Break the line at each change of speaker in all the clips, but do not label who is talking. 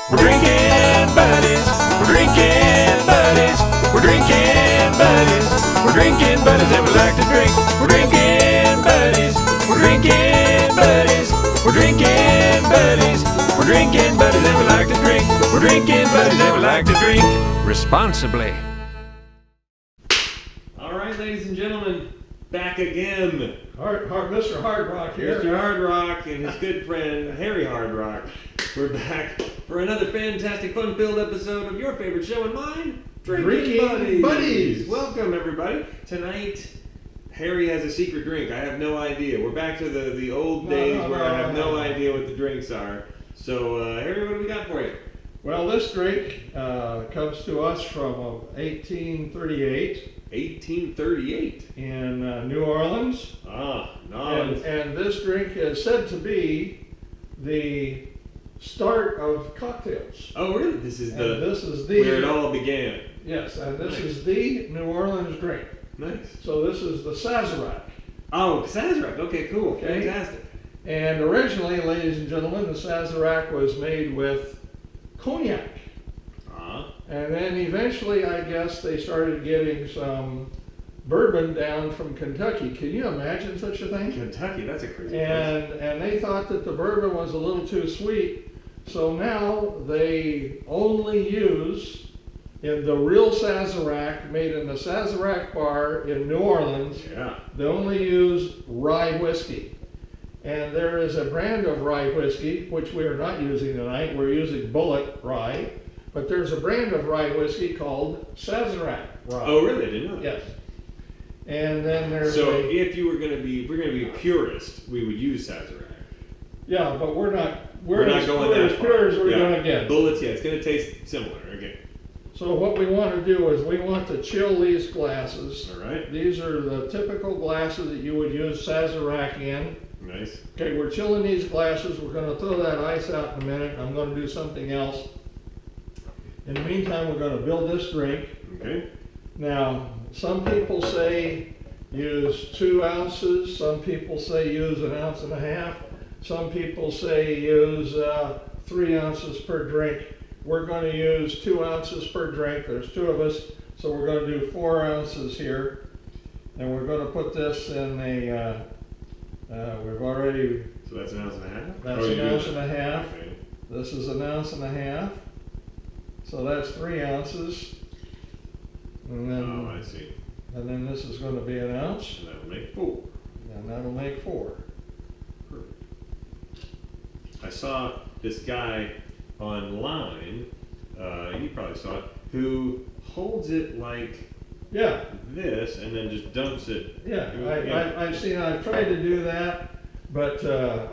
We're drinking buddies. We're drinking buddies. We're drinking buddies. We're drinking buddies and we like to drink. We're drinking buddies. We're drinking buddies. We're drinking buddies. We're drinking buddies and we like to drink. We're drinking buddies and we like to drink responsibly.
All right, ladies and gentlemen, back again.
Mr. Hard Rock here.
Mr. Hard Rock and his good friend Harry Hard Rock. We're back for another fantastic, fun-filled episode of your favorite show and mine, Drinking Buddies. Welcome, everybody. Tonight, Harry has a secret drink. I have no idea. We're back to the old days where I have no idea what the drinks are. So, Harry, what do we got for you?
Well, this drink comes to us from 1838.
1838
in New Orleans.
Nice.
And this drink is said to be the start of cocktails.
Oh, really? This is the where it all began.
Yes, and this is the New Orleans drink.
Nice.
So this is the Sazerac.
Oh, Sazerac. Okay, cool. Okay. Fantastic.
And originally, ladies and gentlemen, the Sazerac was made with cognac. And then eventually, I guess, they started getting some bourbon down from Kentucky. Can you imagine such a thing?
Kentucky, that's a crazy
place. And they thought that the bourbon was a little too sweet. So now they only use, in the real Sazerac, made in the Sazerac bar in New Orleans, they only use rye whiskey. And there is a brand of rye whiskey, which we are not using tonight. We're using Bullet rye. But there's a brand of rye whiskey called Sazerac rye.
Oh, really? I didn't know that.
Yes. And then there's
if we're going to be a purist, we would use Sazerac.
Yeah, but we're not
going
as
that
pure as we're going to get.
Bullets, yeah, it's going to taste similar. Okay.
So what we want to do is we want to chill these glasses.
All right.
These are the typical glasses that you would use Sazerac in.
Nice.
Okay, we're chilling these glasses. We're going to throw that ice out in a minute. I'm going to do something else. In the meantime, we're going to build this drink.
Okay.
Now, some people say use 2 ounces. Some people say use 1.5 ounces. Some people say use 3 ounces per drink. We're going to use 2 ounces per drink. There's 2 of us, so we're going to do 4 ounces here. And we're going to put this in a, we've already...
So that's 1.5 ounces?
That's 1.5 ounces.
Okay.
This is 1.5 ounces. So that's 3 ounces. And then,
I see.
And then this is going to be 1 ounce.
And that'll make 4.
And that'll make 4.
Perfect. I saw this guy online, you probably saw it, who holds it like this and then just dumps it.
I've tried to do that, but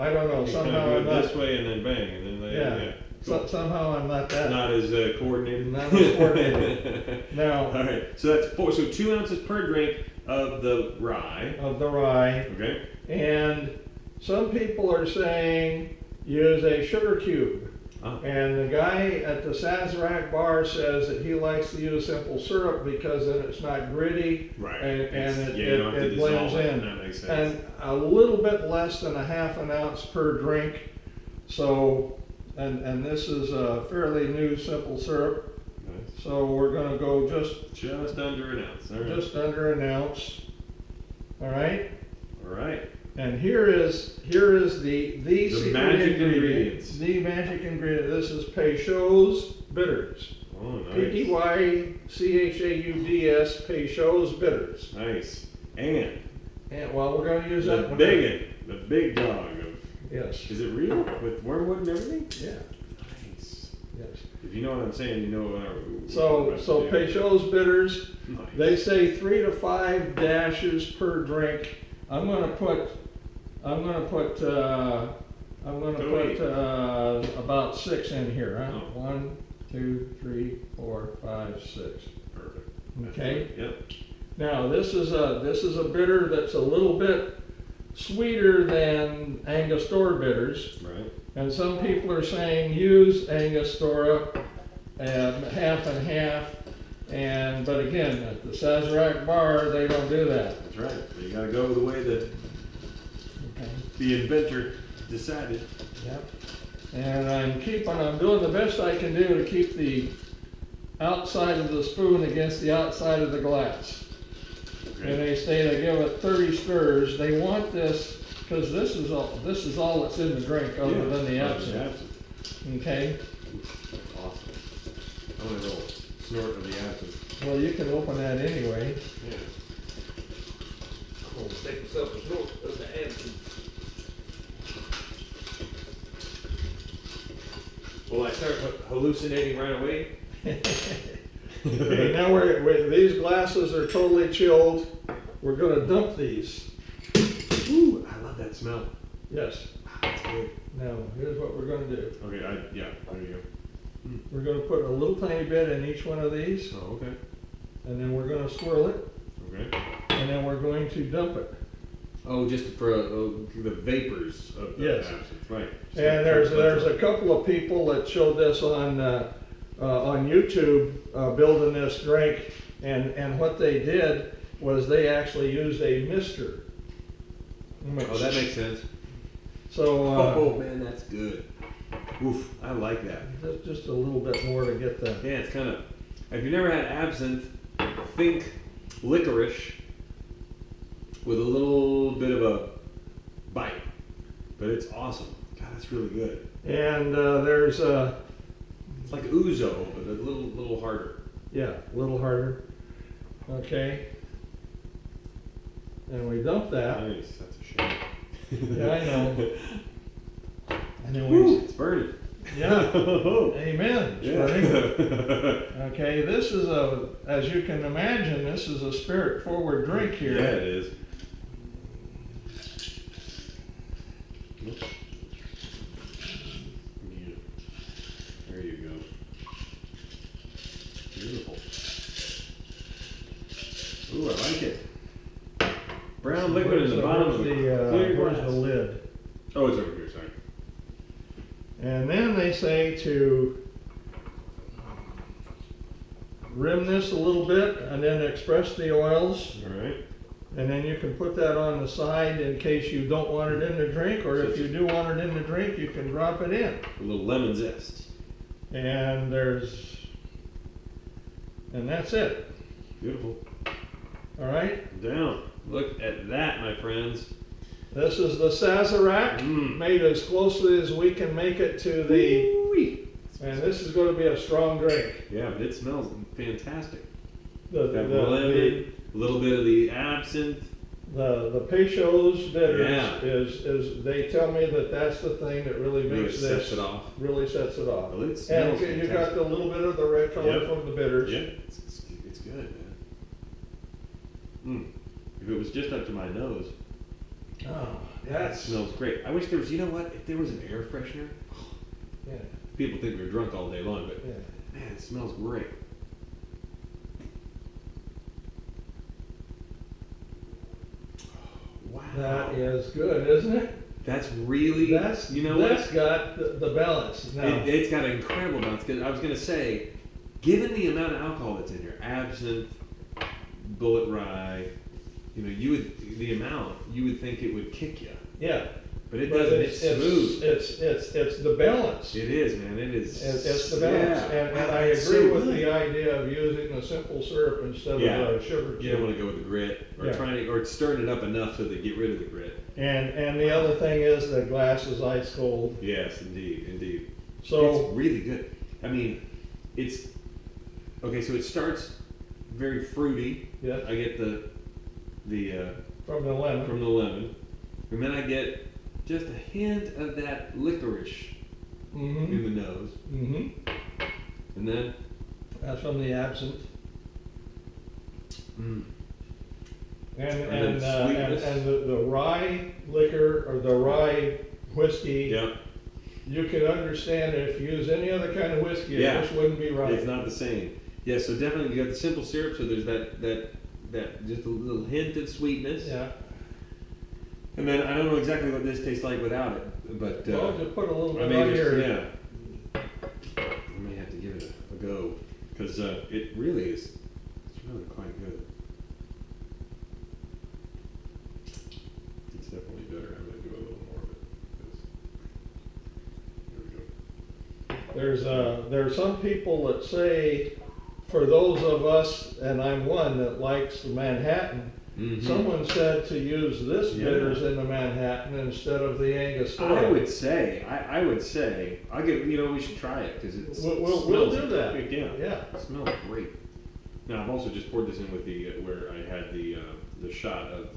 I don't know. Somehow I'm not.
This way and then bang, and then
Cool. Somehow I'm not that.
Not as coordinated.
Not as coordinated. Now.
All right. So that's 4. So 2 ounces per drink of the rye. Okay.
And some people are saying use a sugar cube. And the guy at the Sazerac bar says that he likes to use simple syrup because then it's not gritty.
Right.
And it blends in.
That makes sense.
And a little bit less than 1/2 ounce per drink. So. And this is a fairly new simple syrup.
Nice.
So we're going to go just
under 1 ounce. All right.
Just under 1 ounce. All right.
All right.
And here is the secret
magic ingredients.
The magic ingredient. This is Peychaud's bitters.
Oh, nice.
Peychauds, Peychaud's bitters.
Nice. And
well, we're going to use that.
The big dog.
Yes.
Is it real? With wormwood and everything?
Yeah.
Nice.
Yes.
If you know what I'm saying, you know.
So Peychaud's bitters,
nice.
They say 3 to 5 dashes per drink. I'm going to put about 6 in here. Huh? 1, 2, 3, 4, 5, 6.
Perfect.
Okay.
Yep.
Now this is a bitter that's a little bit sweeter than Angostura bitters.
Right.
And some people are saying use Angostura and half and half. But again, at the Sazerac bar, they don't do that.
That's right. You got to go the way that the inventor decided.
Yep. And I'm doing the best I can do to keep the outside of the spoon against the outside of the glass.
Okay.
And they say to give it 30 stirs. They want this, because this is all that's in the drink other than the absinthe. Okay?
That's awesome. I want a little snort of the absinthe.
Well, you can open that anyway.
Yeah.
I'll take myself a snort of the absinthe.
Will I start hallucinating right away?
Okay, now these glasses are totally chilled. We're going to dump these.
Ooh, I love that smell.
Yes.
That's good.
Now, here's what we're going to do.
Okay, there you go.
We're going to put a little tiny bit in each one of these,
Oh, okay.
and then we're going to swirl it,
Okay.
and then we're going to dump it.
Oh, just for the vapors of the
Yes.
absinthe, right.
And there's a couple of people that showed this on YouTube building this drink, and what they did was they actually used a mister.
Oh, that makes sense.
So
Oh man, that's good. Oof, I like that.
just a little bit more to get the.
Yeah, it's kind of. If you've never had absinthe, think licorice with a little bit of a bite, but it's awesome. God, that's really good.
And there's
It's like ouzo, but a little harder.
yeah, a little harder. Okay. And we dump that.
Nice, that's a shame.
Yeah, I know. And then
Woo,
we.
it's burning.
Yeah. Amen. It's burning.
Yeah.
Okay, this is as you can imagine, this is a spirit-forward drink here.
Yeah, it is. Yeah. There you go. Beautiful. Ooh, I like it. Brown liquid in the bottom of the clear
where's
glass.
the lid?
Oh, it's over here, sorry.
And then they say to rim this a little bit and then express the oils.
All right.
And then you can put that on the side in case you don't want it in the drink, or if you do want it in the drink, you can drop it in.
A little lemon zest.
And that's it.
Beautiful.
All right.
Down. Look at that, my friends.
This is the Sazerac, made as closely as we can make it to the.
Ooh-wee.
And this is going to be a strong drink.
Yeah, but it smells fantastic.
The
That lemon, a little bit of the absinthe.
the Peychaud's bitters
Yeah.
is they tell me that's the thing that really
Really
makes
sets
this
it off.
really sets it off.
Well, it
And
smells
you got
fantastic.
the little bit of the red color
Yep.
from the bitters.
Yeah, it's good, man. If it was just up to my nose,
Oh,
that smells great. I wish there was, you know what, if there was an air freshener,
yeah,
people think we're drunk all day long, but
yeah.
man, it smells great. Wow.
That is good, isn't it?
That's really,
That's
you know
that's
what?
got the balance. Now,
It's got an incredible balance. 'Cause I was going to say, given the amount of alcohol that's in here, absinthe, bullet rye, you would think it would kick you,
yeah.
but it
But
doesn't. It's smooth.
It's the balance.
It is, man. It is.
It's the balance.
Yeah.
And I
It's
agree
so
with
good.
the idea of using a simple syrup instead
Yeah.
of sugar.
You don't want to go with the grit, or
Yeah.
or stirring it up enough so they get rid of the grit.
And the other thing is the glass is ice cold.
Yes, indeed.
So
It's really good. I mean, it's okay. So it starts very fruity.
yeah,
I get the
from the lemon.
from the lemon, and then I get just a hint of that licorice
Mm-hmm.
in the nose,
Mm-hmm.
and then
That's from the absinthe.
then
And
sweetness.
the rye liquor or the rye whiskey,
yep,
you can understand if you use any other kind of whiskey,
Yeah.
it just wouldn't be right.
it's not the same. Yeah, so definitely you got the simple syrup. So there's that just a little hint of sweetness.
Yeah.
And then I don't know exactly what this tastes like without it, but
Well, just put a little
I
bit
may
on
just,
here.
yeah, I may have to give it a go because it really is. It's really quite good. It's definitely better. I'm gonna do a little more of it. 'Cause- Here we go.
There are some people that say, for those of us, and I'm one that likes the Manhattan, someone said to use this bitters in the Manhattan instead of the Angostura.
I would say, I'll give, we should try it because it
We'll do that.
Yeah. It smells great. Now I've also just poured this in with where I had the shot of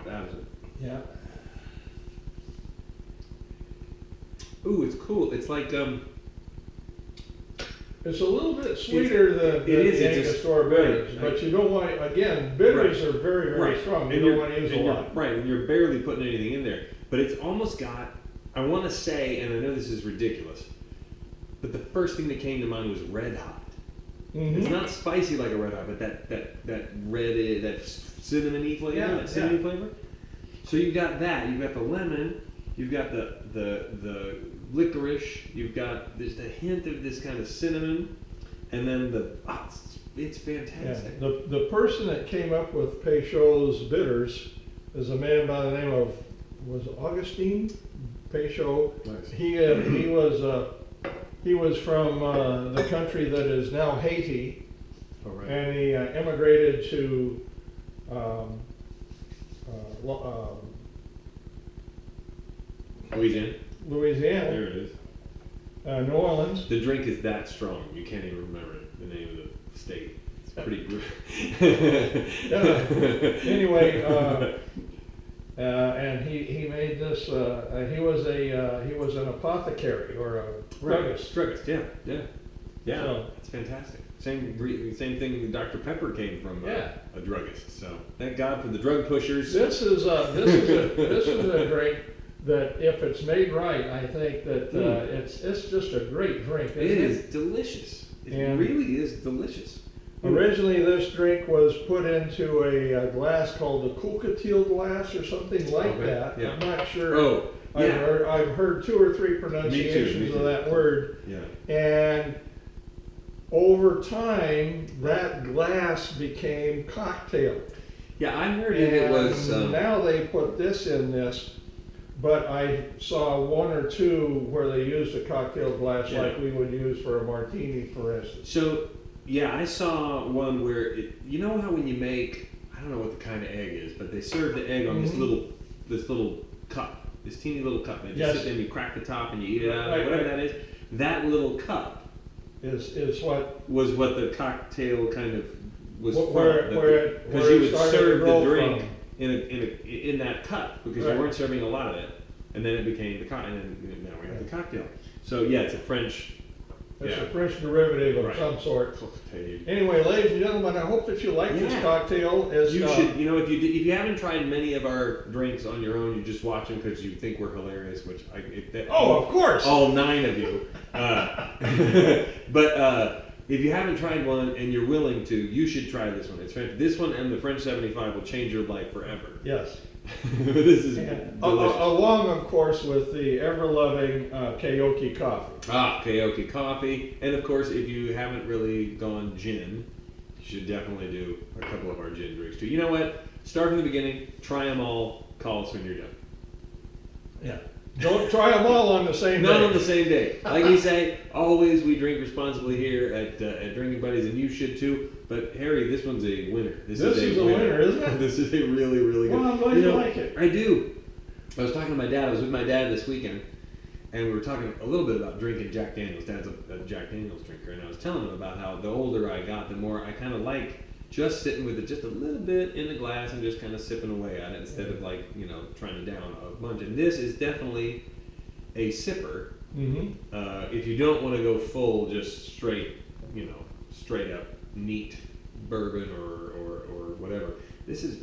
Absinthe.
Yeah.
Ooh, it's cool. It's like
it's a little bit sweeter than the Angostura bitters, but you don't want, again, bitters are very, very strong. You don't want to use a lot.
Right, and you're barely putting anything in there. But it's almost got, I want to say, and I know this is ridiculous, but the first thing that came to mind was red hot. It's not spicy like a red hot, but that red, that cinnamon-y flavor, flavor. So you've got that, you've got the lemon, you've got the licorice, you've got just a hint of this kind of cinnamon, and then it's fantastic.
Yeah. The person that came up with Peychaud's bitters is a man by the name of, was it Augustine Peychaud?
Nice.
He was from the country that is now Haiti, and he immigrated to Louisiana.
There it is.
New Orleans.
The drink is that strong, you can't even remember the name of the state. It's pretty good.
Anyway, and he made this. He was an apothecary or a druggist.
Druggist, yeah.
So,
it's fantastic. Same thing. Dr. Pepper came from a druggist. So thank God for the drug pushers.
This is a drink that, if it's made right, I think that it's just a great drink.
It is delicious. It really is delicious.
Originally, this drink was put into a glass called a Coulcatil glass or something like that.
Yeah.
I'm not sure.
Oh, yeah.
I've heard 2 or 3 pronunciations
Me too.
of that word.
Yeah.
And over time, that glass became cocktail.
Yeah, I heard it was.
Now they put this in this, but I saw 1 or 2 where they used a cocktail glass like we would use for a martini, for instance.
So, yeah, I saw one where you know how when you make, I don't know what the kind of egg is, but they serve the egg on this little cup, this teeny little cup. And you just sit there and you crack the top and you eat it out, whatever that is. That little cup
is what
was what the cocktail kind of was
because
you would serve the drink in that cup because you weren't serving a lot of it, and then it became the cocktail, and then now we have the cocktail. So yeah, it's a French.
It's a French derivative of some sort. Anyway, ladies and gentlemen, I hope that you like this cocktail.
You should, if you haven't tried many of our drinks on your own, you just watch them because you think we're hilarious, which
of course,
all 9 of you. But if you haven't tried one and you're willing to, you should try this one. It's fantastic. This one and the French 75 will change your life forever.
Yes.
This is delicious.
Along, of course, with the ever-loving Keoki coffee.
Keoki coffee. And, of course, if you haven't really gone gin, you should definitely do a couple of our gin drinks, too. You know what? Start from the beginning. Try them all. Call us when you're done.
Yeah. Don't try them all on the same day.
Not on the same day. Like we say, always we drink responsibly here at Drinking Buddies, and you should, too. But, Harry, this one's a winner. This is a winner, isn't it? This is a really, really good.
Well, I'm glad you like it.
I do. I was talking to my dad. I was with my dad this weekend, and we were talking a little bit about drinking Jack Daniels. Dad's a Jack Daniels drinker, and I was telling him about how the older I got, the more I kind of like just sitting with it just a little bit in the glass and just kind of sipping away at it instead of trying to down a bunch. And this is definitely a sipper. If you don't want to go full, just straight up neat bourbon or whatever. This is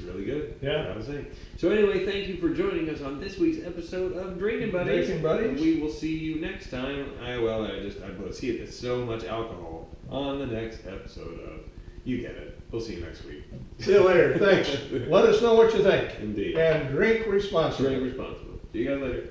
really good.
Yeah.
I would say. So anyway, thank you for joining us on this week's episode of Drinking Buddies.
Drinking Buddies.
We will see you next time. I see it. There's so much alcohol on the next episode of. You get it. We'll see you next week.
See you later. Thanks. Let us know what you think.
Indeed.
And drink responsibly.
Drink responsibly. See you guys later.